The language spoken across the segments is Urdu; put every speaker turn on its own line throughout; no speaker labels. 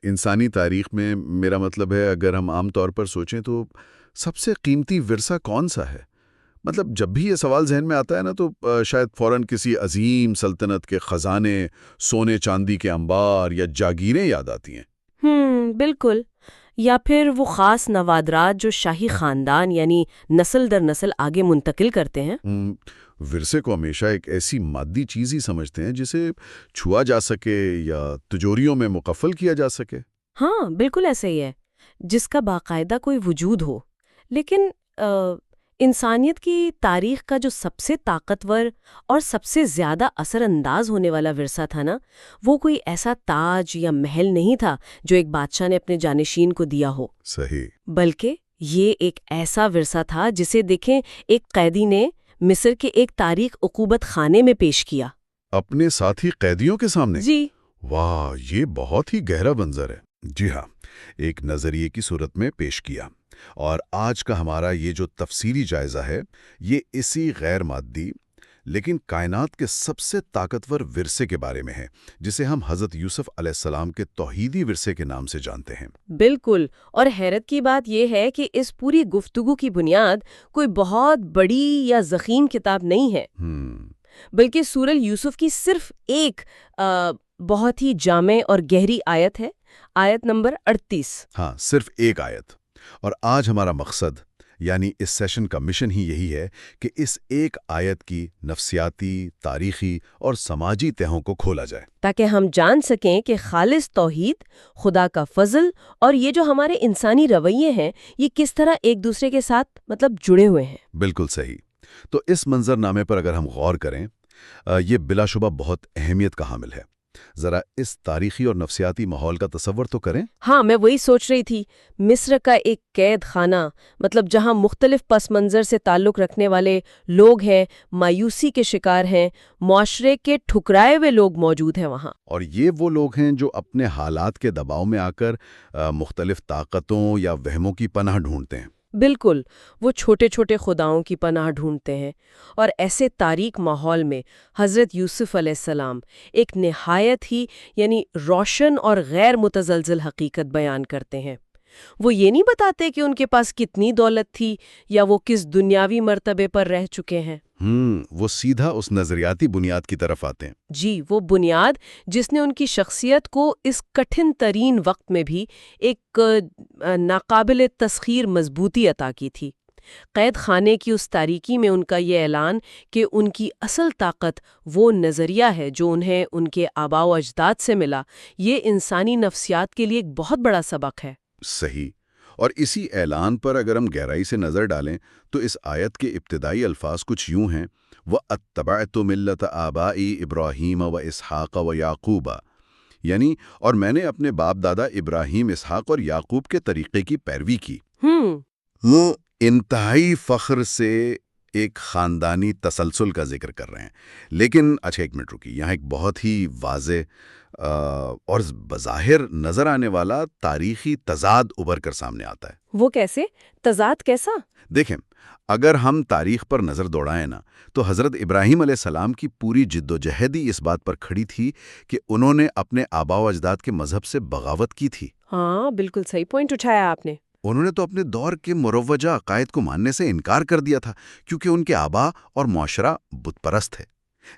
انسانی تاریخ میں میرا مطلب ہے اگر ہم عام طور پر سوچیں تو سب سے قیمتی ورثہ کون سا ہے؟ مطلب جب بھی یہ سوال ذہن میں آتا ہے نا تو شاید فوراً کسی عظیم سلطنت کے خزانے، سونے چاندی کے انبار یا جاگیریں یاد آتی ہیں۔
بالکل، یا پھر وہ خاص نوادرات جو شاہی خاندان یعنی نسل در نسل آگے منتقل کرتے ہیں۔
ورثے کو ہمیشہ ایک ایسی مادی چیز ہی سمجھتے ہیں جسے چھوا جا سکے یا تجوریوں میں مکفل کیا جا سکے۔
ہاں بالکل ایسے ہی ہے، جس کا باقاعدہ کوئی وجود ہو۔ لیکن انسانیت کی تاریخ کا جو سب سے طاقتور اور سب سے زیادہ اثر انداز ہونے والا ورثہ تھا نا، وہ کوئی ایسا تاج یا محل نہیں تھا جو ایک بادشاہ نے اپنے جانشین کو دیا ہو۔
صحیح۔
بلکہ یہ ایک ایسا ورثہ تھا جسے دیکھیں ایک قیدی نے مصر کے ایک تاریخ عقوبت خانے میں پیش کیا۔
اپنے ساتھی قیدیوں کے سامنے؟
جی۔
واہ، یہ بہت ہی گہرا منظر ہے۔ جی ہاں، ایک نظریے کی صورت میں پیش کیا۔ اور آج کا ہمارا یہ جو تفصیلی جائزہ ہے، یہ اسی غیر مادی لیکن کائنات کے سب سے طاقتور ورثے کے بارے میں ہے، جسے ہم حضرت یوسف علیہ السلام کے توحیدی ورثے کے نام سے جانتے ہیں۔
بالکل، اور حیرت کی بات یہ ہے کہ اس پوری گفتگو کی بنیاد کوئی بہت بڑی یا ضخیم کتاب نہیں ہے، بلکہ سورہ یوسف کی صرف ایک بہت ہی جامع اور گہری آیت ہے، آیت نمبر 38۔
ہاں، صرف ایک آیت۔ اور آج ہمارا مقصد یعنی اس سیشن کا مشن ہی یہی ہے کہ اس ایک آیت کی نفسیاتی، تاریخی اور سماجی تہوں کو کھولا جائے،
تاکہ ہم جان سکیں کہ خالص توحید، خدا کا فضل اور یہ جو ہمارے انسانی رویے ہیں، یہ کس طرح ایک دوسرے کے ساتھ جڑے ہوئے ہیں۔
بالکل صحیح۔ تو اس منظر نامے پر اگر ہم غور کریں، یہ بلا شبہ بہت اہمیت کا حامل ہے۔ ذرا اس تاریخی اور نفسیاتی ماحول کا تصور تو کریں۔
ہاں، میں وہی سوچ رہی تھی، مصر کا ایک قید خانہ، جہاں مختلف پس منظر سے تعلق رکھنے والے لوگ ہیں، مایوسی کے شکار ہیں، معاشرے کے ٹھکرائے ہوئے لوگ موجود ہیں وہاں۔
اور یہ وہ لوگ ہیں جو اپنے حالات کے دباؤ میں آ کر مختلف طاقتوں یا وہموں کی پناہ ڈھونڈتے ہیں۔
بالکل، وہ چھوٹے چھوٹے خداؤں کی پناہ ڈھونڈتے ہیں، اور ایسے تاریک ماحول میں حضرت یوسف علیہ السلام ایک نہایت ہی روشن اور غیر متزلزل حقیقت بیان کرتے ہیں۔ وہ یہ نہیں بتاتے کہ ان کے پاس کتنی دولت تھی یا وہ کس دنیاوی مرتبے پر رہ چکے ہیں۔
وہ سیدھا اس نظریاتی بنیاد کی طرف آتے ہیں۔
جی، وہ بنیاد جس نے ان کی شخصیت کو اس کٹھن ترین وقت میں بھی ایک ناقابل تسخیر مضبوطی عطا کی تھی۔ قید خانے کی اس تاریکی میں ان کا یہ اعلان کہ ان کی اصل طاقت وہ نظریہ ہے جو انہیں ان کے آباء و اجداد سے ملا، یہ انسانی نفسیات کے لیے ایک بہت بڑا سبق ہے۔
صحیح۔ اور اسی اعلان پر اگر ہم گہرائی سے نظر ڈالیں تو اس آیت کے ابتدائی الفاظ کچھ یوں ہیں، وَأَتَّبَعْتُ مِلَّةَ آبَائِي إِبْرَاهِيمَ وَإِسْحَاقَ وَيَعْقُوبَ، یعنی اور میں نے اپنے باپ دادا ابراہیم، اسحاق اور یعقوب کے طریقے کی پیروی کی۔ وہ انتہائی فخر سے ایک خاندانی تسلسل کا ذکر کر رہے ہیں، لیکن اچھا ایک منٹ رکی، یہاں ایک بہت ہی واضح اور بظاہر نظر آنے والا تاریخی تضاد ابھر کر سامنے آتا ہے۔
وہ کیسے؟ تضاد کیسا؟
دیکھیں، اگر ہم تاریخ پر نظر دوڑائیں نا تو حضرت ابراہیم علیہ السلام کی پوری جد و جہد ہی اس بات پر کھڑی تھی کہ انہوں نے اپنے آباء و اجداد کے مذہب سے بغاوت کی تھی۔
ہاں، بالکل صحیح پوائنٹ اٹھایا آپ نے۔
انہوں نے تو اپنے دور کے مروجہ عقائد کو ماننے سے انکار کر دیا تھا کیونکہ ان کے آباء اور معاشرہ بت پرست تھے۔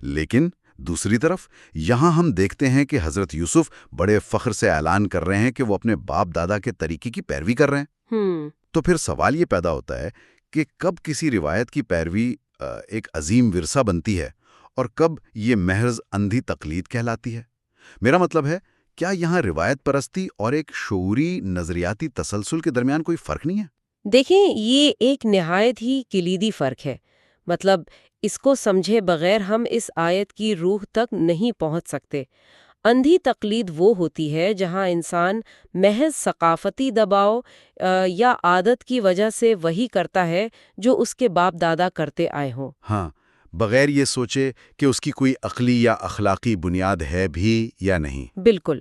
لیکن دوسری طرف یہاں ہم دیکھتے ہیں کہ حضرت یوسف بڑے فخر سے اعلان کر رہے ہیں کہ وہ اپنے باپ دادا کے طریقے کی پیروی کر رہے ہیں۔ تو پھر سوال یہ پیدا ہوتا ہے کہ کب کسی روایت کی پیروی ایک عظیم ورثہ بنتی ہے اور کب یہ محض اندھی تقلید کہلاتی ہے؟ میرا مطلب ہے، کیا یہاں روایت پرستی اور ایک شعوری نظریاتی تسلسل کے درمیان کوئی فرق نہیں ہے؟
دیکھیں، یہ ایک نہایت ہی کلیدی فرق ہے۔ اس کو سمجھے بغیر ہم اس آیت کی روح تک نہیں پہنچ سکتے۔ اندھی تقلید وہ ہوتی ہے جہاں انسان محض ثقافتی دباؤ یا عادت کی وجہ سے وہی کرتا ہے جو اس کے باپ دادا کرتے آئے ہوں۔
ہاں، بغیر یہ سوچے کہ اس کی کوئی عقلی یا اخلاقی بنیاد ہے بھی یا نہیں۔
بالکل۔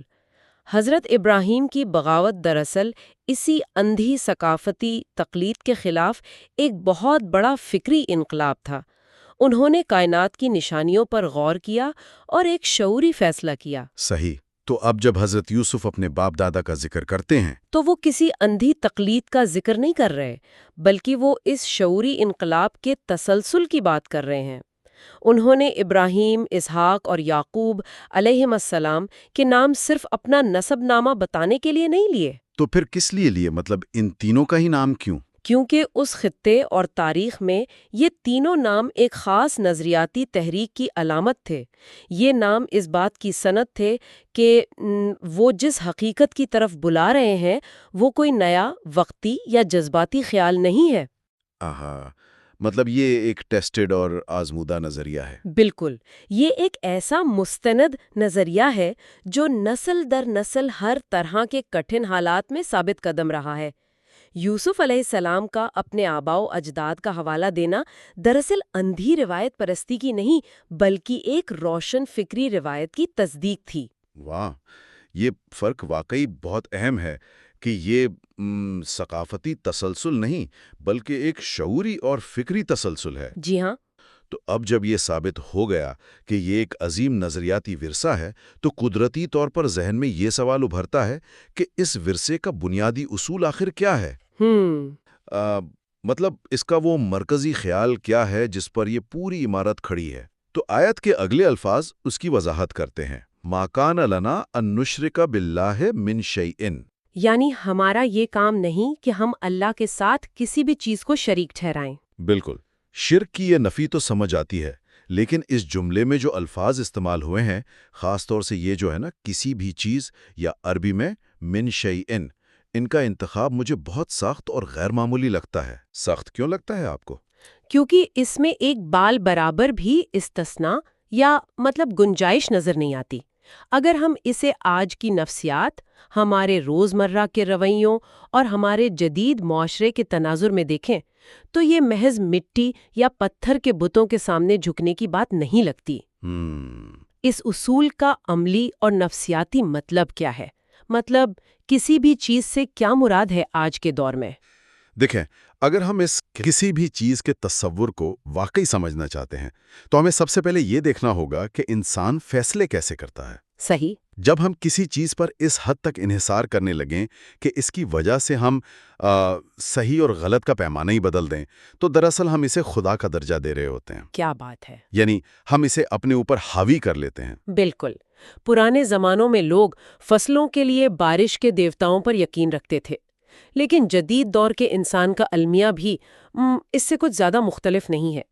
حضرت ابراہیم کی بغاوت دراصل اسی اندھی ثقافتی تقلید کے خلاف ایک بہت بڑا فکری انقلاب تھا۔ انہوں نے کائنات کی نشانیوں پر غور کیا اور ایک شعوری فیصلہ کیا۔
صحیح۔ تو اب جب حضرت یوسف اپنے باپ دادا کا ذکر کرتے ہیں
تو وہ کسی اندھی تقلید کا ذکر نہیں کر رہے، بلکہ وہ اس شعوری انقلاب کے تسلسل کی بات کر رہے ہیں۔ انہوں نے ابراہیم، اسحاق اور یعقوب علیہم السلام کے نام صرف اپنا نسب نامہ بتانے کے لیے نہیں لیے،
تو پھر کس لیے مطلب ان تینوں کا ہی نام کیوں؟
کیونکہ اس خطے اور تاریخ میں یہ تینوں نام ایک خاص نظریاتی تحریک کی علامت تھے۔ یہ نام اس بات کی سند تھے کہ وہ جس حقیقت کی طرف بلا رہے ہیں وہ کوئی نیا، وقتی یا جذباتی خیال نہیں ہے۔
مطلب یہ ایک ٹیسٹڈ اور آزمودہ نظریہ ہے۔
بالکل، یہ ایک ایسا مستند نظریہ ہے جو نسل در نسل ہر طرح کے کٹھن حالات میں ثابت قدم رہا ہے۔ یوسف علیہ السلام کا اپنے آباء و اجداد کا حوالہ دینا دراصل اندھی روایت پرستی کی نہیں بلکہ ایک روشن فکری روایت کی تصدیق تھی۔
واہ، یہ فرق واقعی بہت اہم ہے کہ یہ ثقافتی تسلسل نہیں بلکہ ایک شعوری اور فکری تسلسل ہے۔
جی ہاں۔
تو اب جب یہ ثابت ہو گیا کہ یہ ایک عظیم نظریاتی ورثہ ہے تو قدرتی طور پر ذہن میں یہ سوال ابھرتا ہے کہ اس ورثے کا بنیادی اصول آخر کیا ہے؟ مطلب اس کا وہ مرکزی خیال کیا ہے جس پر یہ پوری عمارت کھڑی ہے؟ تو آیت کے اگلے الفاظ اس کی وضاحت کرتے ہیں۔ مَا كَانَ لَنَا أَن نُشْرِكَ بِاللَّهِ مِن شَيْءٍ،
یعنی ہمارا یہ کام نہیں کہ ہم اللہ کے ساتھ کسی بھی چیز کو شریک ٹھہرائیں۔
بالکل، شرک کی یہ نفی تو سمجھ آتی ہے، لیکن اس جملے میں جو الفاظ استعمال ہوئے ہیں، خاص طور سے یہ جو ہے نا کسی بھی چیز یا عربی میں من شیئن، ان کا انتخاب مجھے بہت سخت اور غیر معمولی لگتا ہے۔ سخت کیوں لگتا ہے آپ کو؟
کیونکہ اس میں ایک بال برابر بھی استثناء یا مطلب گنجائش نظر نہیں آتی۔ اگر ہم اسے آج کی نفسیات، ہمارے روزمرہ کے رویوں اور ہمارے جدید معاشرے کے تناظر میں دیکھیں تو یہ محض مٹی یا پتھر کے بتوں کے سامنے جھکنے کی بات نہیں لگتی۔ اس اصول کا عملی اور نفسیاتی مطلب کیا ہے؟ مطلب کسی بھی چیز سے کیا مراد ہے آج کے دور میں؟
دیکھیں، اگر ہم اس کسی بھی چیز کے تصور کو واقعی سمجھنا چاہتے ہیں تو ہمیں سب سے پہلے یہ دیکھنا ہوگا کہ انسان فیصلے کیسے کرتا ہے۔
صحیح۔
جب ہم کسی چیز پر اس حد تک انحصار کرنے لگیں کہ اس کی وجہ سے ہم صحیح اور غلط کا پیمانہ ہی بدل دیں تو دراصل ہم اسے خدا کا درجہ دے رہے ہوتے ہیں۔
کیا بات ہے!
یعنی ہم اسے اپنے اوپر حاوی کر لیتے ہیں۔
بالکل۔ پرانے زمانوں میں لوگ فصلوں کے لیے بارش کے دیوتاؤں پر یقین رکھتے تھے، لیکن جدید دور کے انسان کا المیہ بھی اس سے کچھ زیادہ مختلف نہیں ہے۔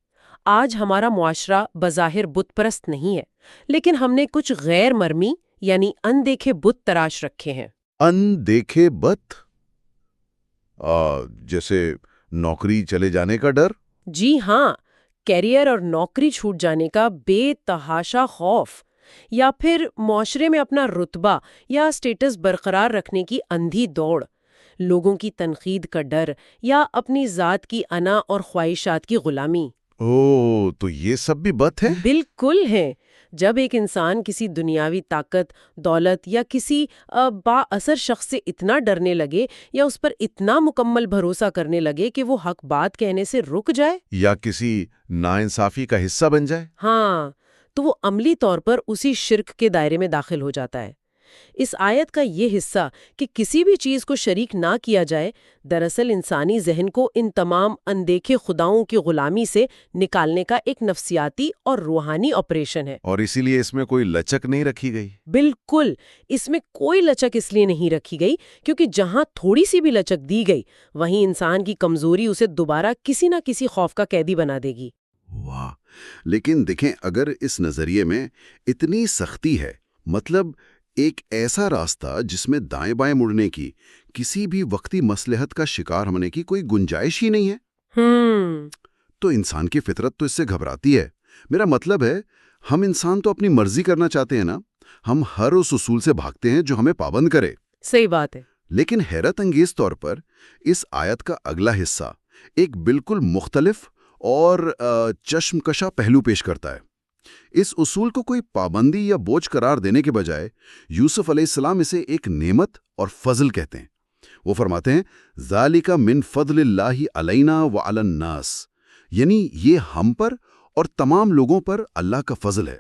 آج ہمارا معاشرہ بظاہر بت پرست نہیں ہے، لیکن ہم نے کچھ غیر مرمی یعنی اندیکھے بت تراش رکھے ہیں۔
اندیکھے بت؟ جیسے نوکری چلے جانے کا ڈر؟
جی ہاں، کیریئر اور نوکری چھوٹ جانے کا بے تحاشا خوف، یا پھر معاشرے میں اپنا رتبہ یا سٹیٹس برقرار رکھنے کی اندھی دوڑ، لوگوں کی تنقید کا ڈر یا اپنی ذات کی انا اور خواہشات کی غلامی۔
تو یہ سب بھی بت ہے؟
بالکل ہے۔ جب ایک انسان کسی دنیاوی طاقت، دولت یا کسی با اثر شخص سے اتنا ڈرنے لگے یا اس پر اتنا مکمل بھروسہ کرنے لگے کہ وہ حق بات کہنے سے رک جائے
یا کسی ناانصافی کا حصہ بن جائے،
ہاں، تو وہ عملی طور پر اسی شرک کے دائرے میں داخل ہو جاتا ہے۔ اس آیت کا یہ حصہ کہ کسی بھی چیز کو شریک نہ کیا جائے، دراصل انسانی ذہن کو ان تمام اندیکھے خداؤں کی غلامی سے نکالنے کا ایک نفسیاتی اور روحانی آپریشن ہے۔
اور اسی لیے اس میں کوئی لچک نہیں رکھی گئی۔
بالکل، اس میں کوئی لچک اس لیے نہیں رکھی گئی کیونکہ جہاں تھوڑی سی بھی لچک دی گئی وہیں انسان کی کمزوری اسے دوبارہ کسی نہ کسی خوف کا قیدی بنا دے گی۔
واہ! لیکن دیکھیں، اگر اس نظریے میں اتنی سختی ہے، مطلب ایک ایسا راستہ جس میں دائیں بائیں مڑنے کی، کسی بھی وقتی مصلحت کا شکار ہونے کی کوئی گنجائش ہی نہیں ہے، تو انسان کی فطرت تو اس سے گھبراتی ہے۔ میرا مطلب ہے، ہم انسان تو اپنی مرضی کرنا چاہتے ہیں نا، ہم ہر اس اصول سے بھاگتے ہیں جو ہمیں پابند کرے۔
صحیح بات ہے۔
لیکن حیرت انگیز طور پر اس آیت کا اگلا حصہ ایک بالکل مختلف اور چشم کشا پہلو پیش کرتا ہے۔ اس اصول کو کوئی پابندی یا بوجھ قرار دینے کے بجائے یوسف علیہ السلام اسے ایک نعمت اور فضل کہتے ہیں۔ وہ فرماتے ہیں ذالک من فضل اللہ علینا وعلی الناس، یعنی یہ ہم پر اور تمام لوگوں پر اللہ کا فضل ہے۔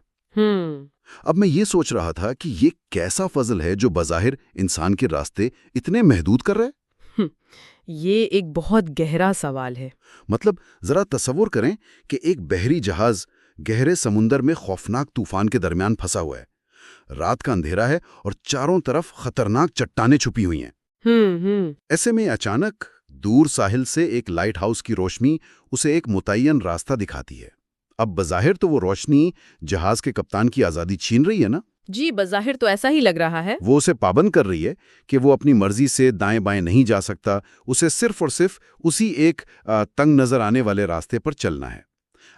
اب میں یہ سوچ رہا تھا کہ یہ کیسا فضل ہے جو بظاہر انسان کے راستے اتنے محدود کر رہا ہے؟
یہ ایک بہت گہرا سوال ہے۔
مطلب ذرا تصور کریں کہ ایک بحری جہاز گہرے سمندر میں خوفناک طوفان کے درمیان پھنسا ہوا ہے۔ رات کا اندھیرا ہے اور چاروں طرف خطرناک چٹانیں چھپی ہوئی ہیں۔ ایسے میں اچانک دور ساحل سے ایک لائٹ ہاؤس کی روشنی اسے ایک متعین راستہ دکھاتی ہے۔ اب بظاہر تو وہ روشنی جہاز کے کپتان کی آزادی چھین رہی ہے نا؟
جی، بظاہر تو ایسا ہی لگ رہا ہے۔
وہ اسے پابند کر رہی ہے کہ وہ اپنی مرضی سے دائیں بائیں نہیں جا سکتا، اسے صرف اور صرف اسی ایک تنگ نظر آنے والے راستے پر چلنا ہے۔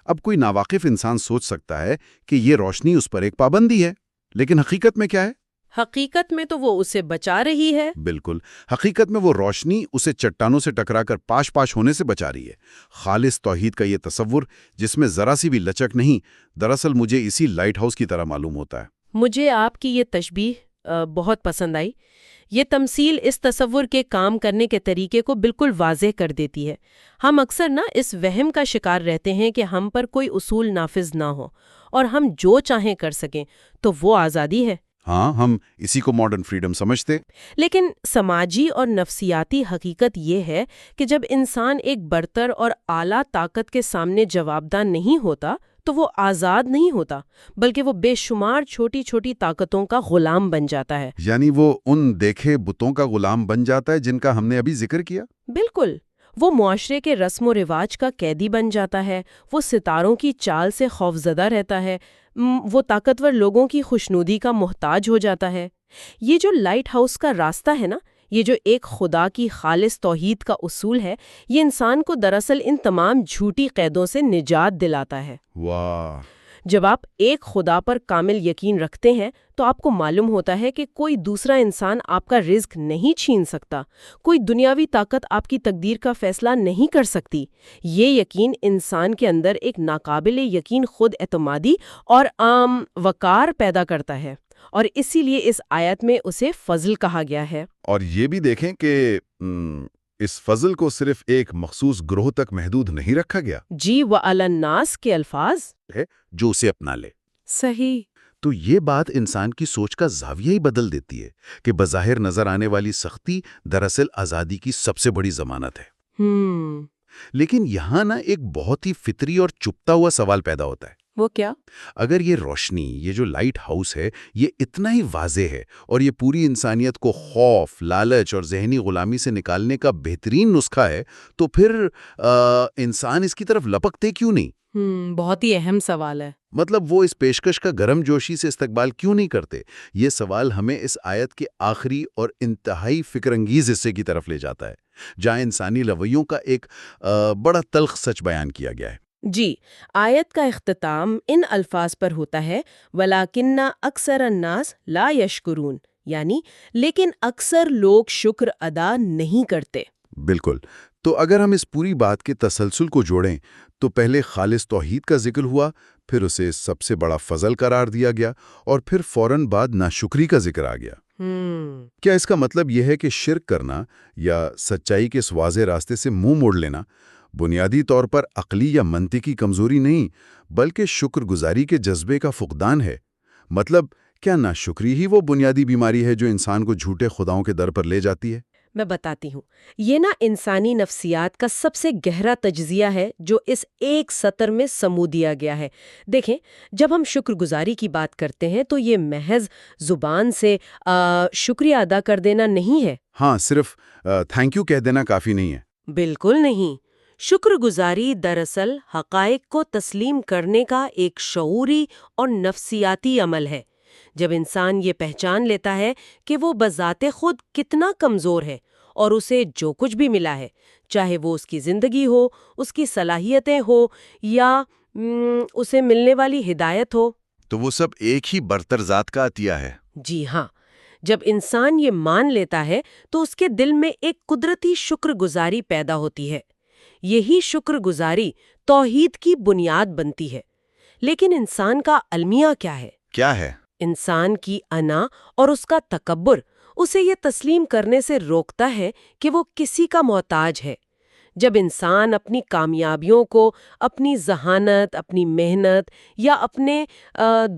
اب کوئی ناواقف انسان سوچ سکتا ہے کہ یہ روشنی اس پر ایک پابندی ہے، لیکن حقیقت میں کیا ہے؟
حقیقت میں تو وہ اسے بچا رہی ہے۔
بالکل، حقیقت میں وہ روشنی اسے چٹانوں سے ٹکرا کر پاش پاش ہونے سے بچا رہی ہے۔ خالص توحید کا یہ تصور جس میں ذرا سی بھی لچک نہیں، دراصل مجھے اسی لائٹ ہاؤس کی طرح معلوم ہوتا ہے۔
مجھے آپ کی یہ تشبیہ بہت پسند آئی۔ یہ تمثیل اس تصور کے کام کرنے کے طریقے کو بالکل واضح کر دیتی ہے۔ ہم اکثر اس وہم کا شکار رہتے ہیں کہ ہم پر کوئی اصول نافذ نہ ہو اور ہم جو چاہیں کر سکیں، تو وہ آزادی ہے۔
ہاں، ہم اسی کو ماڈرن فریڈم سمجھتے۔
لیکن سماجی اور نفسیاتی حقیقت یہ ہے کہ جب انسان ایک برتر اور اعلیٰ طاقت کے سامنے جوابدہ نہیں ہوتا تو وہ آزاد نہیں ہوتا، بلکہ وہ بے شمار چھوٹی چھوٹی طاقتوں کا غلام بن جاتا ہے۔
یعنی وہ ان دیکھے بتوں کا غلام بن جاتا ہے جن کا ہم نے ابھی ذکر کیا؟
بالکل، وہ معاشرے کے رسم و رواج کا قیدی بن جاتا ہے، وہ ستاروں کی چال سے خوفزدہ رہتا ہے، وہ طاقتور لوگوں کی خوشنودی کا محتاج ہو جاتا ہے۔ یہ جو لائٹ ہاؤس کا راستہ ہے نا، یہ جو ایک خدا کی خالص توحید کا اصول ہے، یہ انسان کو دراصل ان تمام جھوٹی قیدوں سے نجات دلاتا ہے۔
واہ!
جب آپ ایک خدا پر کامل یقین رکھتے ہیں تو آپ کو معلوم ہوتا ہے کہ کوئی دوسرا انسان آپ کا رزق نہیں چھین سکتا، کوئی دنیاوی طاقت آپ کی تقدیر کا فیصلہ نہیں کر سکتی۔ یہ یقین انسان کے اندر ایک ناقابل یقین خود اعتمادی اور وقار پیدا کرتا ہے، اور اسی لیے اس آیت میں اسے فضل کہا گیا ہے۔
اور یہ بھی دیکھیں کہ اس فضل کو صرف ایک مخصوص گروہ تک محدود نہیں رکھا گیا۔
جی، وَعَلَى النَّاسِ کے الفاظ
ہے جو اسے اپنا لے۔
صحیح۔
تو یہ بات انسان کی سوچ کا زاویہ ہی بدل دیتی ہے کہ بظاہر نظر آنے والی سختی دراصل آزادی کی سب سے بڑی ضمانت ہے۔ لیکن یہاں ایک بہت ہی فطری اور چپتا ہوا سوال پیدا ہوتا ہے۔
وہ کیا؟
اگر یہ روشنی، یہ جو لائٹ ہاؤس ہے، یہ اتنا ہی واضح ہے اور یہ پوری انسانیت کو خوف، لالچ اور ذہنی غلامی سے نکالنے کا بہترین نسخہ ہے، تو پھر انسان اس کی طرف لپکتے کیوں نہیں؟
بہت ہی اہم سوال ہے۔
مطلب وہ اس پیشکش کا گرم جوشی سے استقبال کیوں نہیں کرتے؟ یہ سوال ہمیں اس آیت کے آخری اور انتہائی فکر انگیز حصے کی طرف لے جاتا ہے، جہاں انسانی رویوں کا ایک بڑا تلخ سچ بیان کیا گیا ہے۔
جی، آیت کا اختتام ان الفاظ پر ہوتا ہے وَلَٰكِنَّ أَكْثَرَ النَّاسِ لَا يَشْكُرُونَ، یعنی لیکن اکثر لوگ شکر ادا نہیں کرتے۔
بالکل۔ تو اگر ہم اس پوری بات کے تسلسل کو جوڑیں تو پہلے خالص توحید کا ذکر ہوا، پھر اسے سب سے بڑا فضل قرار دیا گیا، اور پھر فوراً بعد ناشکری کا ذکر آ گیا۔ کیا اس کا مطلب یہ ہے کہ شرک کرنا یا سچائی کے اس واضح راستے سے منہ موڑ لینا بنیادی طور پر عقلی یا منطقی کمزوری نہیں، بلکہ شکر گزاری کے جذبے کا فقدان ہے؟ مطلب کیا ناشکری ہی وہ بنیادی بیماری ہے جو انسان کو جھوٹے خداؤں کے در پر لے جاتی ہے؟
میں بتاتی ہوں۔ یہ انسانی نفسیات کا سب سے گہرا تجزیہ ہے جو اس ایک سطر میں سمو دیا گیا ہے۔ دیکھیں، جب ہم شکر گزاری کی بات کرتے ہیں تو یہ محض زبان سے شکریہ ادا کر دینا نہیں ہے۔
ہاں، صرف تھینک یو کہہ دینا کافی نہیں ہے۔
بالکل نہیں۔ شکر گزاری دراصل حقائق کو تسلیم کرنے کا ایک شعوری اور نفسیاتی عمل ہے۔ جب انسان یہ پہچان لیتا ہے کہ وہ بذات خود کتنا کمزور ہے اور اسے جو کچھ بھی ملا ہے، چاہے وہ اس کی زندگی ہو، اس کی صلاحیتیں ہو یا اسے ملنے والی ہدایت ہو،
تو وہ سب ایک ہی برتر ذات کا عطیہ ہے۔
جی ہاں، جب انسان یہ مان لیتا ہے تو اس کے دل میں ایک قدرتی شکر گزاری پیدا ہوتی ہے۔ یہی شکر گزاری توحید کی بنیاد بنتی ہے۔ لیکن انسان کا المیہ کیا ہے؟
کیا ہے؟
انسان کی انا اور اس کا تکبر اسے یہ تسلیم کرنے سے روکتا ہے کہ وہ کسی کا محتاج ہے۔ جب انسان اپنی کامیابیوں کو اپنی ذہانت، اپنی محنت یا اپنے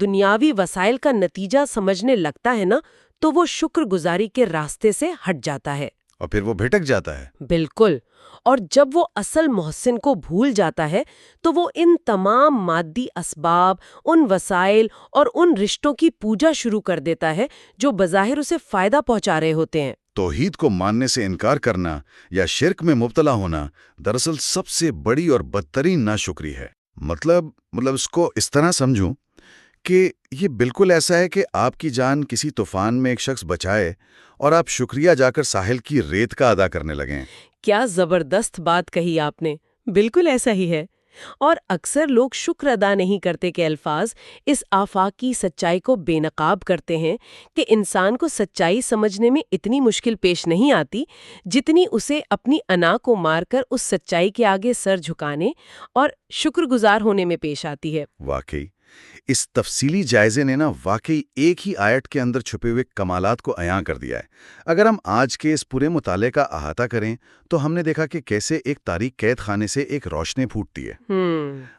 دنیاوی وسائل کا نتیجہ سمجھنے لگتا ہے نا، تو وہ شکر گزاری کے راستے سے ہٹ جاتا ہے۔
اور پھر وہ بھٹک جاتا ہے۔
بالکل۔ اور جب وہ اصل محسن کو بھول جاتا ہے تو وہ ان تمام مادی اسباب، ان وسائل اور ان رشتوں کی پوجا شروع کر دیتا ہے جو بظاہر اسے فائدہ پہنچا رہے ہوتے ہیں۔
توحید کو ماننے سے انکار کرنا یا شرک میں مبتلا ہونا دراصل سب سے بڑی اور بدترین ناشکری ہے۔ مطلب اس کو اس طرح سمجھوں کہ یہ بالکل ایسا ہے کہ آپ کی جان کسی طوفان میں ایک شخص بچائے اور آپ شکریہ جا کر ساحل کی ریت کا ادا کرنے لگیں۔
کیا زبردست بات کہی آپ نے، بالکل ایسا ہی ہے۔ اور اکثر لوگ شکر ادا نہیں کرتے کے الفاظ اس آفاقی سچائی کو بے نقاب کرتے ہیں کہ انسان کو سچائی سمجھنے میں اتنی مشکل پیش نہیں آتی جتنی اسے اپنی انا کو مار کر اس سچائی کے آگے سر جھکانے اور شکر گزار ہونے میں پیش آتی ہے۔
واقعی اس تفصیلی جائزے نے واقعی ایک ہی آیت کے اندر چھپے ہوئے کمالات کو عیاں کر دیا ہے۔ اگر ہم آج کے اس پورے مطالعے کا احاطہ کریں تو ہم نے دیکھا کہ کیسے ایک تاریک قید خانے سے ایک روشنی پھوٹتی ہے۔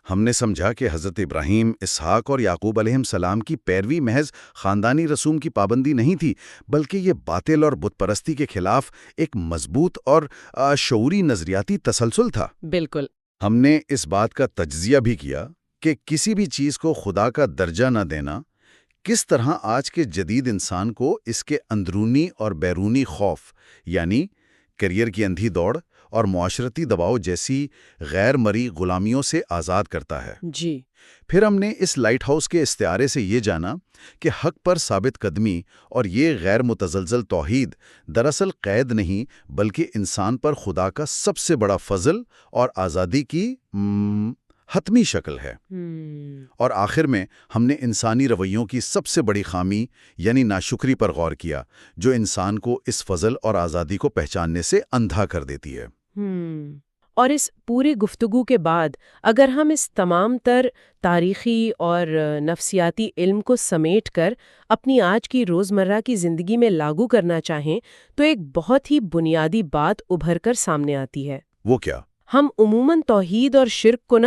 ہم نے سمجھا کہ حضرت ابراہیم، اسحاق اور یعقوب علیہ السلام کی پیروی محض خاندانی رسوم کی پابندی نہیں تھی، بلکہ یہ باطل اور بت پرستی کے خلاف ایک مضبوط اور شعوری نظریاتی تسلسل تھا۔
بالکل۔
ہم نے اس بات کا تجزیہ بھی کیا کہ کسی بھی چیز کو خدا کا درجہ نہ دینا کس طرح آج کے جدید انسان کو اس کے اندرونی اور بیرونی خوف، یعنی کیریئر کی اندھی دوڑ اور معاشرتی دباؤ جیسی غیر مرئی غلامیوں سے آزاد کرتا ہے۔
جی۔
پھر ہم نے اس لائٹ ہاؤس کے استعارے سے یہ جانا کہ حق پر ثابت قدمی اور یہ غیر متزلزل توحید دراصل قید نہیں بلکہ انسان پر خدا کا سب سے بڑا فضل اور آزادی کی حتمی شکل ہے۔ اور آخر میں ہم نے انسانی رویوں کی سب سے بڑی خامی یعنی ناشکری پر غور کیا جو انسان کو اس فضل اور آزادی کو پہچاننے سے اندھا کر دیتی ہے۔
اور اس پوری گفتگو کے بعد اگر ہم اس تمام تر تاریخی اور نفسیاتی علم کو سمیٹ کر اپنی آج کی روزمرہ کی زندگی میں لاگو کرنا چاہیں تو ایک بہت ہی بنیادی بات ابھر کر سامنے آتی ہے۔
وہ کیا؟
ہم عموماً توحید اور شرک کو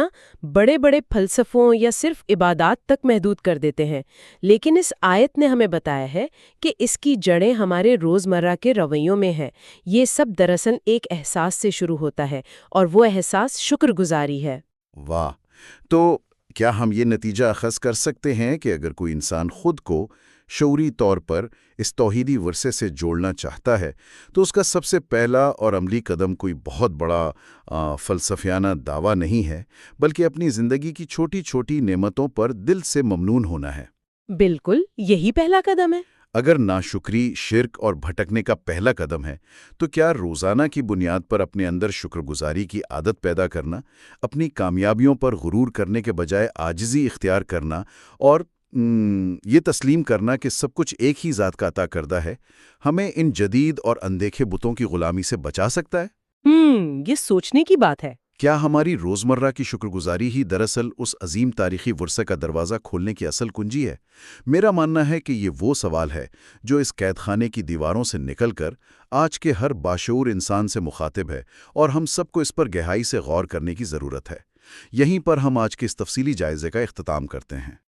بڑے بڑے فلسفوں یا صرف عبادات تک محدود کر دیتے ہیں، لیکن اس آیت نے ہمیں بتایا ہے کہ اس کی جڑیں ہمارے روزمرہ کے رویوں میں ہیں۔ یہ سب دراصل ایک احساس سے شروع ہوتا ہے اور وہ احساس شکر گزاری ہے۔
واہ! تو کیا ہم یہ نتیجہ اخذ کر سکتے ہیں کہ اگر کوئی انسان خود کو شعوری طور پر اس توحیدی ورثے سے جوڑنا چاہتا ہے تو اس کا سب سے پہلا اور عملی قدم کوئی بہت بڑا فلسفیانہ دعویٰ نہیں ہے بلکہ اپنی زندگی کی چھوٹی چھوٹی نعمتوں پر دل سے ممنون ہونا ہے؟
بالکل، یہی پہلا قدم ہے۔
اگر ناشکری، شرک اور بھٹکنے کا پہلا قدم ہے تو کیا روزانہ کی بنیاد پر اپنے اندر شکر گزاری کی عادت پیدا کرنا، اپنی کامیابیوں پر غرور کرنے کے بجائے عاجزی اختیار کرنا اور یہ تسلیم کرنا کہ سب کچھ ایک ہی ذات کا عطا کردہ ہے، ہمیں ان جدید اور اندیکھے بتوں کی غلامی سے بچا سکتا ہے؟
یہ سوچنے کی بات ہے۔
کیا ہماری روزمرہ کی شکر گزاری ہی دراصل اس عظیم تاریخی ورثے کا دروازہ کھولنے کی اصل کنجی ہے؟ میرا ماننا ہے کہ یہ وہ سوال ہے جو اس قید خانے کی دیواروں سے نکل کر آج کے ہر باشعور انسان سے مخاطب ہے، اور ہم سب کو اس پر گہرائی سے غور کرنے کی ضرورت ہے۔ یہیں پر ہم آج کے اس تفصیلی جائزے کا اختتام کرتے ہیں۔